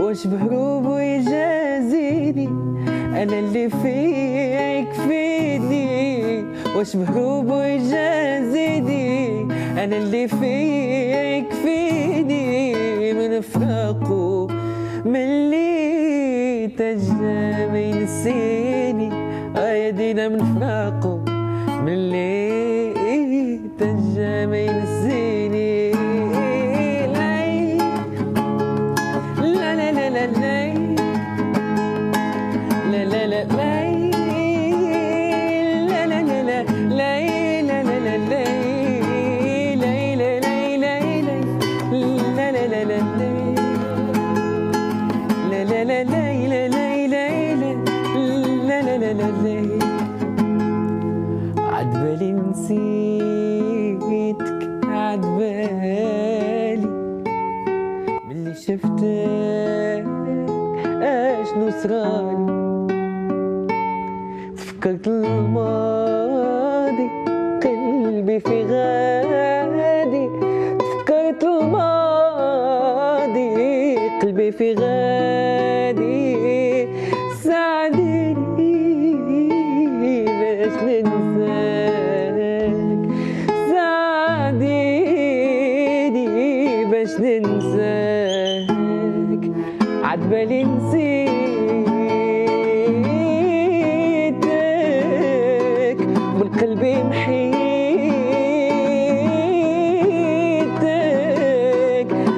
واش بهروبه يجازيني انا اللي فيه يكفيني، واش بهروبه يجازيني انا اللي فيه يكفيني، من فراقه من اللي تجا ما ينسيني، يا دينا من فراقه من اللي تجا ما ينسيني. لا لا لا لا لا لا لا لا عدبالي نسيتك عدبالي ملي شفتك اشنو صرالي، تفكرت الماضي قلبي في غادي، تفكرت الماضي قلبي في غادي، ساعديني باش ننساك، ساعديني باش ننساك، عدبالي نسيتك من قلبي محيتك،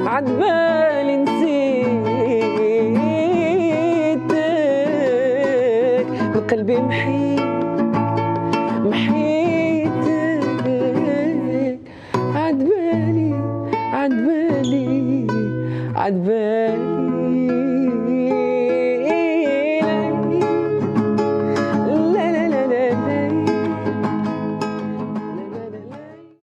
عدبالي نسيتك من قلبي محيتك، عدبالي عدبالي عدبالي